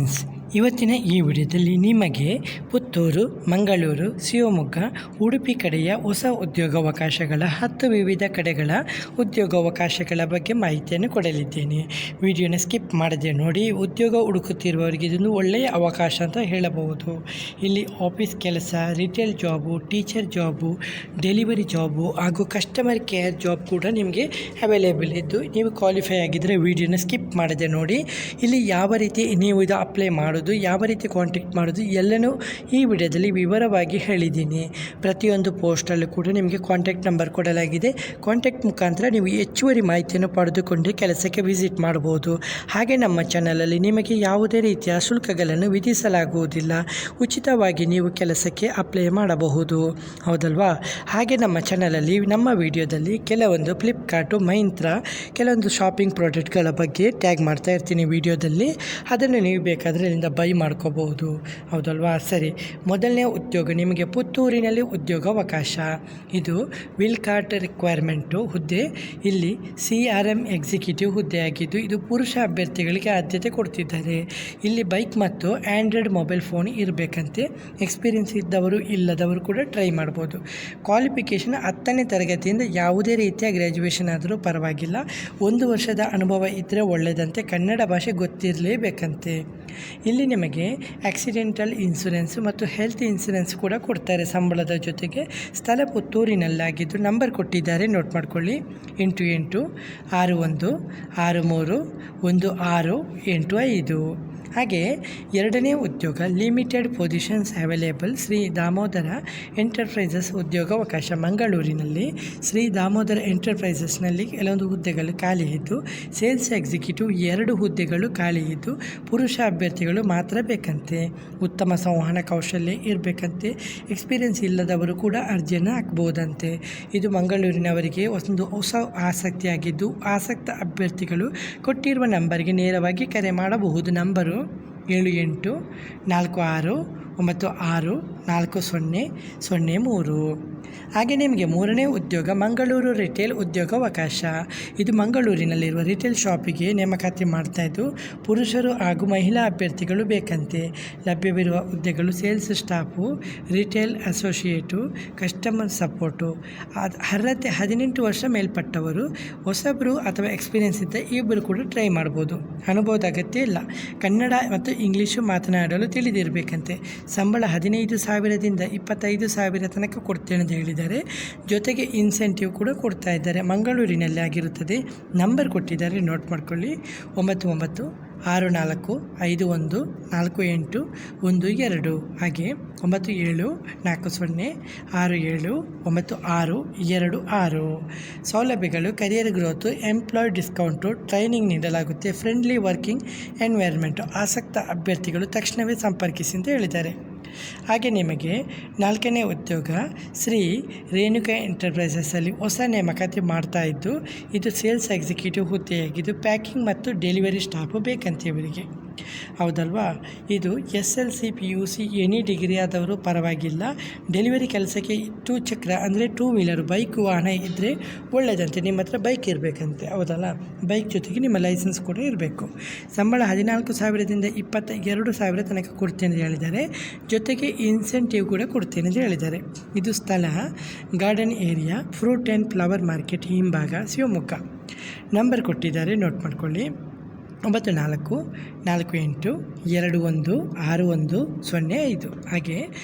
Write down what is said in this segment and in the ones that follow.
Friends, ಇವತ್ತಿನ ಈ ವಿಡಿಯೋದಲ್ಲಿ ನಿಮಗೆ ಪುತ್ತೂರು, ಮಂಗಳೂರು, ಶಿವಮೊಗ್ಗ, ಉಡುಪಿ ಕಡೆಯ ಹೊಸ ಉದ್ಯೋಗಾವಕಾಶಗಳ 10 ವಿವಿಧ ಕಡೆಗಳ ಉದ್ಯೋಗಾವಕಾಶಗಳ ಬಗ್ಗೆ ಮಾಹಿತಿಯನ್ನು ಕೊಡಲಿದ್ದೇನೆ. ವಿಡಿಯೋನ ಸ್ಕಿಪ್ ಮಾಡದೆ ನೋಡಿ. ಉದ್ಯೋಗ ಹುಡುಕುತ್ತಿರುವವರಿಗೆ ಇದೊಂದು ಒಳ್ಳೆಯ ಅವಕಾಶ ಅಂತ ಹೇಳಬಹುದು. ಇಲ್ಲಿ ಆಫೀಸ್ ಕೆಲಸ, retail job, teacher job, delivery job ಹಾಗೂ ಕಸ್ಟಮರ್ ಕೇರ್ ಜಾಬ್ ಕೂಡ ನಿಮಗೆ ಅವೈಲೇಬಲ್ ಇದ್ದು, ನೀವು ಕ್ವಾಲಿಫೈ ಆಗಿದ್ದರೆ ವಿಡಿಯೋನ ಸ್ಕಿಪ್ ಮಾಡದೆ ನೋಡಿ. ಇಲ್ಲಿ ಯಾವ ರೀತಿ ನೀವು ಇದು ಅಪ್ಲೈ ಮಾಡೋದು, ಯಾವ ರೀತಿ ಕಾಂಟ್ಯಾಕ್ಟ್ ಮಾಡೋದು ಎಲ್ಲನೂ ಈ ವಿಡಿಯೋದಲ್ಲಿ ವಿವರವಾಗಿ ಹೇಳಿದ್ದೀನಿ. ಪ್ರತಿಯೊಂದು ಪೋಸ್ಟಲ್ಲೂ ಕೂಡ ನಿಮಗೆ ಕಾಂಟ್ಯಾಕ್ಟ್ ನಂಬರ್ ಕೊಡಲಾಗಿದೆ. ಕಾಂಟ್ಯಾಕ್ಟ್ ಮುಖಾಂತರ ನೀವು ಹೆಚ್ಚುವರಿ ಮಾಹಿತಿಯನ್ನು ಪಡೆದುಕೊಂಡು ಕೆಲಸಕ್ಕೆ ವಿಸಿಟ್ ಮಾಡಬಹುದು. ಹಾಗೆ ನಮ್ಮ ಚಾನಲಲ್ಲಿ ನಿಮಗೆ ಯಾವುದೇ ರೀತಿಯ ಶುಲ್ಕಗಳನ್ನು ವಿಧಿಸಲಾಗುವುದಿಲ್ಲ. ಉಚಿತವಾಗಿ ನೀವು ಕೆಲಸಕ್ಕೆ ಅಪ್ಲೈ ಮಾಡಬಹುದು, ಹೌದಲ್ವಾ? ಹಾಗೆ ನಮ್ಮ ಚಾನಲಲ್ಲಿ ನಮ್ಮ ವಿಡಿಯೋದಲ್ಲಿ ಕೆಲವೊಂದು ಫ್ಲಿಪ್ಕಾರ್ಟು, ಮೈಂತ್ರಾ, ಕೆಲವೊಂದು ಶಾಪಿಂಗ್ ಪ್ರಾಡಕ್ಟ್ಗಳ ಬಗ್ಗೆ ಟ್ಯಾಗ್ ಮಾಡ್ತಾ ಇರ್ತೀನಿ ವಿಡಿಯೋದಲ್ಲಿ. ಅದನ್ನು ನೀವು ಬೇಕಾದರೆ ಇಲ್ಲಿಂದ ಬೈ ಮಾಡ್ಕೋಬಹುದು, ಹೌದಲ್ವಾ? ಸರಿ, ಮೊದಲನೇ ಉದ್ಯೋಗ ನಿಮಗೆ ಪುತ್ತೂರಿನಲ್ಲಿ ಉದ್ಯೋಗಾವಕಾಶ. ಇದು ವಿಲ್ಕಾರ್ಟ್ ರಿಕ್ವೈರ್ಮೆಂಟು ಹುದ್ದೆ. ಇಲ್ಲಿ CRM ಎಕ್ಸಿಕ್ಯೂಟಿವ್ ಹುದ್ದೆಯಾಗಿದ್ದು, ಇದು ಪುರುಷ ಅಭ್ಯರ್ಥಿಗಳಿಗೆ ಆದ್ಯತೆ ಕೊಡ್ತಿದ್ದಾರೆ. ಇಲ್ಲಿ ಬೈಕ್ ಮತ್ತು ಆ್ಯಂಡ್ರಾಯ್ಡ್ ಮೊಬೈಲ್ ಫೋನ್ ಇರಬೇಕಂತೆ. ಎಕ್ಸ್ಪೀರಿಯನ್ಸ್ ಇದ್ದವರು ಇಲ್ಲದವರು ಕೂಡ ಟ್ರೈ ಮಾಡ್ಬೋದು. ಕ್ವಾಲಿಫಿಕೇಷನ್ 10ನೇ ತರಗತಿಯಿಂದ ಯಾವುದೇ ರೀತಿಯ ಗ್ರ್ಯಾಜುಯೇಷನ್ ಆದರೂ ಪರವಾಗಿಲ್ಲ. 1 ವರ್ಷದ ಅನುಭವ ಇದ್ದರೆ ಒಳ್ಳೆಯದಂತೆ. ಕನ್ನಡ ಭಾಷೆ ಗೊತ್ತಿರಲೇಬೇಕಂತೆ. ಇಲ್ಲಿ ನಿಮಗೆ ಆಕ್ಸಿಡೆಂಟಲ್ ಇನ್ಶೂರೆನ್ಸ್ ಮತ್ತು ಹೆಲ್ತ್ ಇನ್ಶೂರೆನ್ಸ್ ಕೂಡ ಕೊಡ್ತಾರೆ ಸಂಬಳದ ಜೊತೆಗೆ. ಸ್ಥಳ ಪುತ್ತೂರಿನಲ್ಲಾಗಿದ್ದು, ನಂಬರ್ ಕೊಟ್ಟಿದ್ದಾರೆ, ನೋಟ್ ಮಾಡ್ಕೊಳ್ಳಿ. 88 61 63 1685. ಹಾಗೆ ಎರಡನೇ ಉದ್ಯೋಗ limited positions available. Shri Damodara enterprises ಉದ್ಯೋಗಾವಕಾಶ ಮಂಗಳೂರಿನಲ್ಲಿ. ಶ್ರೀ ದಾಮೋದರ ಎಂಟರ್ಪ್ರೈಸಸ್ನಲ್ಲಿ ಕೆಲವೊಂದು ಹುದ್ದೆಗಳು ಖಾಲಿ ಇದ್ದು, ಸೇಲ್ಸ್ ಎಕ್ಸಿಕ್ಯೂಟಿವ್ 2 ಹುದ್ದೆಗಳು ಖಾಲಿ ಇದ್ದು, ಪುರುಷ ಅಭ್ಯರ್ಥಿಗಳು ಮಾತ್ರ ಬೇಕಂತೆ. ಉತ್ತಮ ಸಂವಹನ ಕೌಶಲ್ಯ ಇರಬೇಕಂತೆ. ಎಕ್ಸ್ಪೀರಿಯನ್ಸ್ ಇಲ್ಲದವರು ಕೂಡ ಅರ್ಜಿಯನ್ನು ಹಾಕ್ಬೋದಂತೆ. ಇದು ಮಂಗಳೂರಿನವರಿಗೆ ಒಂದು ಹೊಸ ಆಸಕ್ತಿಯಾಗಿದ್ದು, ಆಸಕ್ತ ಅಭ್ಯರ್ಥಿಗಳು ಕೊಟ್ಟಿರುವ ನಂಬರ್ಗೆ ನೇರವಾಗಿ ಕರೆ ಮಾಡಬಹುದು. ನಂಬರು 78 46 96 4003. ಹಾಗೆ ನಿಮಗೆ ಮೂರನೇ ಉದ್ಯೋಗ ಮಂಗಳೂರು ರಿಟೇಲ್ ಉದ್ಯೋಗಾವಕಾಶ. ಇದು ಮಂಗಳೂರಿನಲ್ಲಿರುವ ರಿಟೇಲ್ ಶಾಪಿಗೆ ನೇಮಕಾತಿ ಮಾಡ್ತಾಯಿದ್ದು, ಪುರುಷರು ಹಾಗೂ ಮಹಿಳಾ ಅಭ್ಯರ್ಥಿಗಳು ಬೇಕಂತೆ. ಲಭ್ಯವಿರುವ ಹುದ್ದೆಗಳು sales staff, retail associate, customer support. ಅರ್ಹತೆ 18 ವರ್ಷ ಮೇಲ್ಪಟ್ಟವರು, ಹೊಸಬರು ಅಥವಾ ಎಕ್ಸ್ಪೀರಿಯನ್ಸ್ ಇದ್ದ ಇಬ್ಬರು ಕೂಡ ಟ್ರೈ ಮಾಡ್ಬೋದು. ಅನುಭವದ ಅಗತ್ಯ ಇಲ್ಲ. ಕನ್ನಡ ಮತ್ತು ಇಂಗ್ಲೀಷು ಮಾತನಾಡಲು ತಿಳಿದಿರಬೇಕಂತೆ. ಸಂಬಳ 15,000ದಿಂದ 25,000 ತನಕ ಕೊಡ್ತೇನೆ ಅಂತ ಹೇಳಿದ್ದಾರೆ. ಜೊತೆಗೆ ಇನ್ಸೆಂಟಿವ್ ಕೂಡ ಕೊಡ್ತಾ ಇದ್ದಾರೆ. ಮಂಗಳೂರಿನಲ್ಲಿ ಆಗಿರುತ್ತದೆ. ನಂಬರ್ ಕೊಟ್ಟಿದ್ದಾರೆ, ನೋಟ್ ಮಾಡ್ಕೊಳ್ಳಿ. 99 64 51 48 12. ಹಾಗೆ 97 40 67 9626. ಸೌಲಭ್ಯಗಳು career growth, employee discount, training ನೀಡಲಾಗುತ್ತೆ, ಫ್ರೆಂಡ್ಲಿ ವರ್ಕಿಂಗ್ ಎನ್ವೈರ್ಮೆಂಟು. ಆಸಕ್ತ ಅಭ್ಯರ್ಥಿಗಳು ತಕ್ಷಣವೇ ಸಂಪರ್ಕಿಸಿ ಅಂತ ಹೇಳಿದ್ದಾರೆ. ಹಾಗೆ ನಿಮಗೆ 4ನೇ ಉದ್ಯೋಗ ಶ್ರೀ ರೇಣುಕಾ ಎಂಟರ್ಪ್ರೈಸಸ್ಸಲ್ಲಿ ಹೊಸ ನೇಮಕಾತಿ ಮಾಡ್ತಾ ಇದ್ದು, ಇದು ಸೇಲ್ಸ್ ಎಕ್ಸಿಕ್ಯೂಟಿವ್ ಹುದ್ದೆಯಾಗಿದ್ದು, ಪ್ಯಾಕಿಂಗ್ ಮತ್ತು ಡೆಲಿವರಿ ಸ್ಟಾಫು ಬೇಕಂತೆ ಇವರಿಗೆ, ಹೌದಲ್ವಾ? ಇದು SLC PUC ಎನಿ ಡಿಗ್ರಿ ಆದವರು ಪರವಾಗಿಲ್ಲ. ಡೆಲಿವರಿ ಕೆಲಸಕ್ಕೆ 2 ಚಕ್ರ ಅಂದರೆ 2 ವೀಲರ್ ಬೈಕ್ ವಾಹನ ಇದ್ದರೆ ಒಳ್ಳೆಯದಂತೆ. ನಿಮ್ಮ ಹತ್ರ ಬೈಕ್ ಇರಬೇಕಂತೆ, ಹೌದಲ್ಲ? ಬೈಕ್ ಜೊತೆಗೆ ನಿಮ್ಮ ಲೈಸೆನ್ಸ್ ಕೂಡ ಇರಬೇಕು. ಸಂಬಳ 14,000ದಿಂದ 22,000 ತನಕ ಕೊಡ್ತೇನೆ ಅಂತ ಹೇಳಿದ್ದಾರೆ. ಜೊತೆಗೆ ಇನ್ಸೆಂಟಿವ್ ಕೂಡ ಕೊಡ್ತೇನೆ ಅಂತ ಹೇಳಿದ್ದಾರೆ. ಇದು ಸ್ಥಳ garden area, fruit and flower market ಹಿಂಭಾಗ, ಶಿವಮೊಗ್ಗ. ನಂಬರ್ ಕೊಟ್ಟಿದ್ದಾರೆ, ನೋಟ್ ಮಾಡ್ಕೊಳ್ಳಿ. 94 48 21 6105. ಹಾಗೆ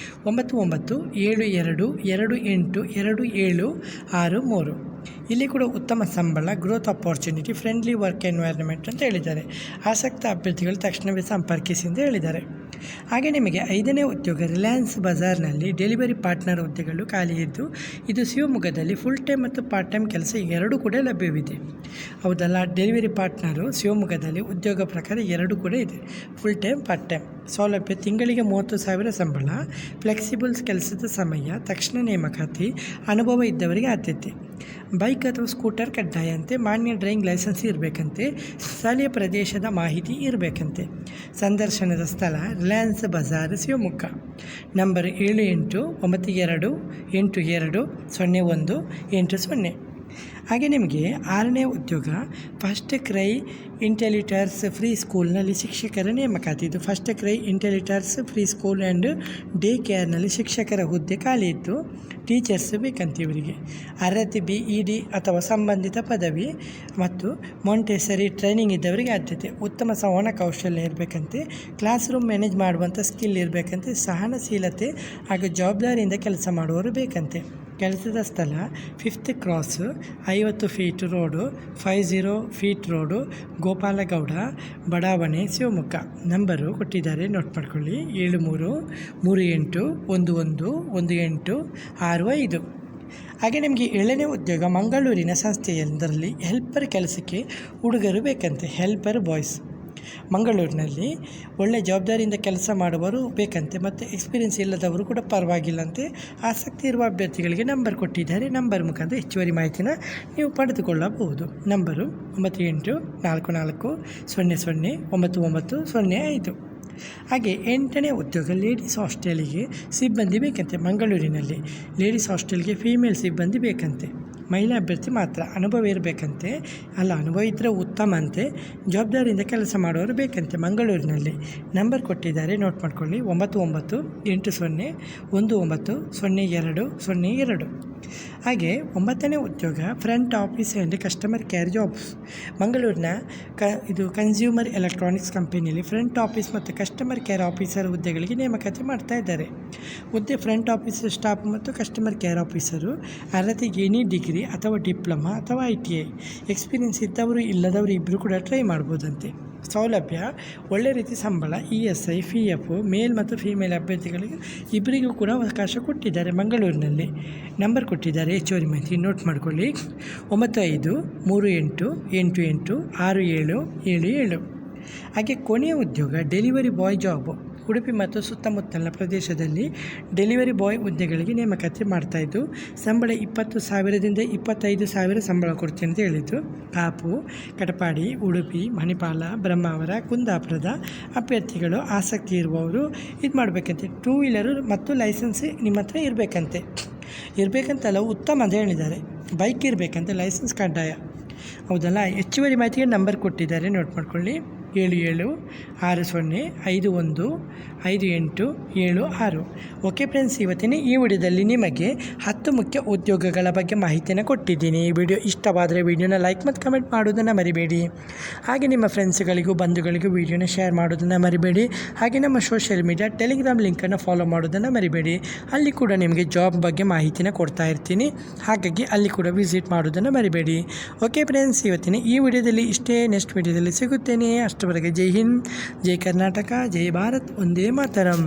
99 72 28 2763. ಇಲ್ಲಿ ಕೂಡ ಉತ್ತಮ ಸಂಬಳ, growth opportunity, friendly work environment ಅಂತ ಹೇಳಿದ್ದಾರೆ. ಆಸಕ್ತ ಅಭ್ಯರ್ಥಿಗಳು ತಕ್ಷಣವೇ ಸಂಪರ್ಕಿಸಿ ಅಂತ ಹೇಳಿದ್ದಾರೆ. ಹಾಗೆ ನಿಮಗೆ 5ನೇ ಉದ್ಯೋಗ ರಿಲಯನ್ಸ್ ಬಜಾರ್ನಲ್ಲಿ ಡೆಲಿವರಿ ಪಾರ್ಟ್ನರ್ ಹುದ್ದೆಗಳು ಖಾಲಿ ಇದ್ದು, ಇದು ಶಿವಮೊಗ್ಗದಲ್ಲಿ ಫುಲ್ ಟೈಮ್ ಮತ್ತು ಪಾರ್ಟ್ ಟೈಮ್ ಕೆಲಸ 2 ಕೂಡ ಲಭ್ಯವಿದೆ, ಹೌದಲ್ಲ? ಡೆಲಿವರಿ ಪಾರ್ಟ್ನರು ಶಿವಮೊಗ್ಗದಲ್ಲಿ ಉದ್ಯೋಗ ಪ್ರಕಾರ 2 ಕೂಡ ಇದೆ, ಫುಲ್ ಟೈಮ್, ಪಾರ್ಟ್ ಟೈಮ್. ಸೌಲಭ್ಯ ತಿಂಗಳಿಗೆ 30,000 ಸಂಬಳ, ಫ್ಲೆಕ್ಸಿಬಲ್ಸ್ ಕೆಲಸದ ಸಮಯ, ತಕ್ಷಣ ನೇಮಕಾತಿ, ಅನುಭವ ಇದ್ದವರಿಗೆ ಆದ್ಯತೆ. ಬೈಕ್ ಅಥವಾ ಸ್ಕೂಟರ್ ಕಡ್ಡಾಯ ಅಂತೆ. ಮಾನ್ಯ ಡ್ರೈವಿಂಗ್ ಲೈಸೆನ್ಸ್ ಇರಬೇಕಂತೆ. ಸ್ಥಳೀಯ ಪ್ರದೇಶದ ಮಾಹಿತಿ ಇರಬೇಕಂತೆ. ಸಂದರ್ಶನದ ಸ್ಥಳ ರಿಲಯನ್ಸ್ ಬಜಾರ್, ಶಿವಮೊಗ್ಗ. ನಂಬರ್ 78 92 82 01 80. ಹಾಗೆ ನಿಮಗೆ 6ನೇ ಉದ್ಯೋಗ ಫಸ್ಟ್ ಕ್ರೈ ಇಂಟೆಲಿಟರ್ಸ್ ಫ್ರೀ ಸ್ಕೂಲ್ನಲ್ಲಿ ಶಿಕ್ಷಕರ ನೇಮಕಾತಿ. ಇದು first cry intellitots free school and day ಕೇರ್ನಲ್ಲಿ ಶಿಕ್ಷಕರ ಹುದ್ದೆ ಖಾಲಿ ಇತ್ತು. ಟೀಚರ್ಸ್ ಬೇಕಂತೆ ಇವರಿಗೆ. ಅರ್ಹತೆ BEd ಅಥವಾ ಸಂಬಂಧಿತ ಪದವಿ ಮತ್ತು ಮೊಂಟೆಸರಿ ಟ್ರೈನಿಂಗ್ ಇದ್ದವರಿಗೆ ಆದ್ಯತೆ. ಉತ್ತಮ ಸಂವಹನ ಕೌಶಲ್ಯ ಇರಬೇಕಂತೆ. ಕ್ಲಾಸ್ ರೂಮ್ ಮ್ಯಾನೇಜ್ ಮಾಡುವಂಥ ಸ್ಕಿಲ್ ಇರಬೇಕಂತೆ. ಸಹನಶೀಲತೆ ಹಾಗೂ ಜವಾಬ್ದಾರಿಯಿಂದ ಕೆಲಸ ಮಾಡುವವರು ಬೇಕಂತೆ. ಕೆಲಸದ ಸ್ಥಳ 5th cross, 50 feet road, 50 feet road, Gopalagowda ಬಡಾವಣೆ, ಶಿವಮೊಗ್ಗ. ನಂಬರು ಕೊಟ್ಟಿದ್ದಾರೆ, ನೋಟ್ ಮಾಡ್ಕೊಳ್ಳಿ. 7338111865. ಹಾಗೆ ನಿಮಗೆ 7ನೇ ಉದ್ಯೋಗ ಮಂಗಳೂರಿನ ಸಂಸ್ಥೆಯೊಂದರಲ್ಲಿ ಹೆಲ್ಪರ್ ಕೆಲಸಕ್ಕೆ ಹುಡುಗರು ಬೇಕಂತೆ. ಹೆಲ್ಪರ್ ಬಾಯ್ಸ್ ಮಂಗಳೂರಿನಲ್ಲಿ ಒಳ್ಳೆಯ ಜವಾಬ್ದಾರಿಯಿಂದ ಕೆಲಸ ಮಾಡುವವರು ಬೇಕಂತೆ ಮತ್ತು ಎಕ್ಸ್ಪೀರಿಯೆನ್ಸ್ ಇಲ್ಲದವರು ಕೂಡ ಪರವಾಗಿಲ್ಲಂತೆ. ಆಸಕ್ತಿ ಇರುವ ಅಭ್ಯರ್ಥಿಗಳಿಗೆ ನಂಬರ್ ಕೊಟ್ಟಿದ್ದಾರೆ. ನಂಬರ್ ಮುಖಾಂತರ ಹೆಚ್ಚುವರಿ ಮಾಹಿತಿನ ನೀವು ಪಡೆದುಕೊಳ್ಳಬಹುದು. ನಂಬರು 984400999905. ಹಾಗೆ 8ನೇ ಉದ್ಯೋಗ ಲೇಡೀಸ್ ಹಾಸ್ಟೆಲಿಗೆ ಸಿಬ್ಬಂದಿ ಬೇಕಂತೆ. ಮಂಗಳೂರಿನಲ್ಲಿ ಲೇಡೀಸ್ ಹಾಸ್ಟೆಲ್ಗೆ ಫೀಮೇಲ್ ಸಿಬ್ಬಂದಿ ಬೇಕಂತೆ. ಮಹಿಳಾ ಅಭ್ಯರ್ಥಿ ಮಾತ್ರ. ಅನುಭವ ಇರಬೇಕಂತೆ. ಅನುಭವ ಇದ್ದರೆ ಉತ್ತಮ ಅಂತೆ. ಜವಾಬ್ದಾರಿಯಿಂದ ಕೆಲಸ ಮಾಡೋರು ಬೇಕಂತೆ ಮಂಗಳೂರಿನಲ್ಲಿ. ನಂಬರ್ ಕೊಟ್ಟಿದ್ದಾರೆ, ನೋಟ್ ಮಾಡ್ಕೊಳ್ಳಿ. 9980190202. ಹಾಗೆ 9ನೇ ಉದ್ಯೋಗ front office and customer care jobs. ಮಂಗಳೂರಿನ ಇದು ಕನ್ಸ್ಯೂಮರ್ ಎಲೆಕ್ಟ್ರಾನಿಕ್ಸ್ ಕಂಪನಿಯಲ್ಲಿ ಫ್ರಂಟ್ ಆಫೀಸ್ ಮತ್ತು ಕಸ್ಟಮರ್ ಕೇರ್ ಆಫೀಸರ್ ಹುದ್ದೆಗಳಿಗೆ ನೇಮಕಾತಿ ಮಾಡ್ತಾ ಇದ್ದಾರೆ. ಹುದ್ದೆ ಫ್ರಂಟ್ ಆಫೀಸ್ ಸ್ಟಾಫ್ ಮತ್ತು ಕಸ್ಟಮರ್ ಕೇರ್ ಆಫೀಸರು. ಅರ್ಹತೆಗೆ ಎನಿ ಡಿಗ್ರಿ ಅಥವಾ ಡಿಪ್ಲೊಮಾ ಅಥವಾ ITI. ಎಕ್ಸ್ಪೀರಿಯೆನ್ಸ್ ಇದ್ದವರು ಇಲ್ಲದವರು ಇಬ್ಬರು ಕೂಡ ಟ್ರೈ ಮಾಡ್ಬೋದಂತೆ. ಸೌಲಭ್ಯ ಒಳ್ಳೆ ರೀತಿ ಸಂಬಳ, ESI, PF, ಮೇಲ್ ಮತ್ತು ಫೀಮೇಲ್ ಅಭ್ಯರ್ಥಿಗಳಿಗೆ ಇಬ್ಬರಿಗೂ ಕೂಡ ಅವಕಾಶ ಕೊಟ್ಟಿದ್ದಾರೆ ಮಂಗಳೂರಿನಲ್ಲಿ. ನಂಬರ್ ಕೊಟ್ಟಿದ್ದಾರೆ, ಹೆಚ್ಚುವರಿ ಮಾಹಿತಿ ನೋಟ್ ಮಾಡಿಕೊಳ್ಳಿ. 9538886777. ಹಾಗೆ ಕೊನೆಯ ಉದ್ಯೋಗ ಡೆಲಿವರಿ ಬಾಯ್ ಜಾಬ್. ಉಡುಪಿ ಮತ್ತು ಸುತ್ತಮುತ್ತಲಿನ ಪ್ರದೇಶದಲ್ಲಿ ಡೆಲಿವರಿ ಬಾಯ್ ಹುದ್ದೆಗಳಿಗೆ ನೇಮಕಾತಿ ಮಾಡ್ತಾಯಿದ್ದು. ಸಂಬಳ 20,000ದಿಂದ 25,000 ಸಂಬಳ ಕೊಡ್ತೀನಿ ಅಂತ ಹೇಳಿದ್ದು. ಕಾಪು, ಕಟಪಾಡಿ, ಉಡುಪಿ, ಮಣಿಪಾಲ, ಬ್ರಹ್ಮಾವರ, ಕುಂದಾಪುರದ ಅಭ್ಯರ್ಥಿಗಳು ಆಸಕ್ತಿ ಇರುವವರು ಇದು ಮಾಡಬೇಕಂತೆ. 2 ವೀಲರು ಮತ್ತು ಲೈಸೆನ್ಸ್ ನಿಮ್ಮ ಹತ್ರ ಇರಬೇಕಂತಲ್ಲ, ಉತ್ತಮ ಅಂತ ಹೇಳಿದ್ದಾರೆ. ಬೈಕ್ ಇರಬೇಕಂತೆ, ಲೈಸೆನ್ಸ್ ಕಡ್ಡಾಯ. ಹೌದಲ್ಲ. ಹೆಚ್ಚುವರಿ ಮಾಹಿತಿಗೆ ನಂಬರ್ ಕೊಟ್ಟಿದ್ದಾರೆ, ನೋಟ್ ಮಾಡ್ಕೊಳ್ಳಿ. 7760515876. ಓಕೆ ಫ್ರೆಂಡ್ಸ್, ಇವತ್ತಿನ ಈ ವಿಡಿಯೋದಲ್ಲಿ ನಿಮಗೆ 10 ಮುಖ್ಯ ಉದ್ಯೋಗಗಳ ಬಗ್ಗೆ ಮಾಹಿತಿಯನ್ನು ಕೊಟ್ಟಿದ್ದೀನಿ. ಈ ವಿಡಿಯೋ ಇಷ್ಟವಾದರೆ ವಿಡಿಯೋನ ಲೈಕ್ ಮತ್ತು ಕಮೆಂಟ್ ಮಾಡೋದನ್ನು ಮರಿಬೇಡಿ. ಹಾಗೆ ನಿಮ್ಮ ಫ್ರೆಂಡ್ಸ್ಗಳಿಗೂ ಬಂಧುಗಳಿಗೂ ವಿಡಿಯೋನ ಶೇರ್ ಮಾಡೋದನ್ನು ಮರಿಬೇಡಿ. ಹಾಗೆ ನಮ್ಮ ಸೋಷಿಯಲ್ ಮೀಡಿಯಾ ಟೆಲಿಗ್ರಾಮ್ ಲಿಂಕನ್ನು ಫಾಲೋ ಮಾಡೋದನ್ನು ಮರಿಬೇಡಿ. ಅಲ್ಲಿ ಕೂಡ ನಿಮಗೆ ಜಾಬ್ ಬಗ್ಗೆ ಮಾಹಿತಿನ ಕೊಡ್ತಾ ಇರ್ತೀನಿ. ಹಾಗಾಗಿ ಅಲ್ಲಿ ಕೂಡ ವಿಸಿಟ್ ಮಾಡೋದನ್ನು ಮರಿಬೇಡಿ. ಓಕೆ ಫ್ರೆಂಡ್ಸ್, ಇವತ್ತಿನ ಈ ವಿಡಿಯೋದಲ್ಲಿ ಇಷ್ಟೇ. ನೆಕ್ಸ್ಟ್ ವಿಡಿಯೋದಲ್ಲಿ ಸಿಗುತ್ತೇನೆ. ಅಷ್ಟವರೆಗೆ ಜೈ ಹಿಂದ್, ಜೈ ಕರ್ನಾಟಕ, ಜೈ ಭಾರತ್, ಒಂದೇ ಮಾತರಂ.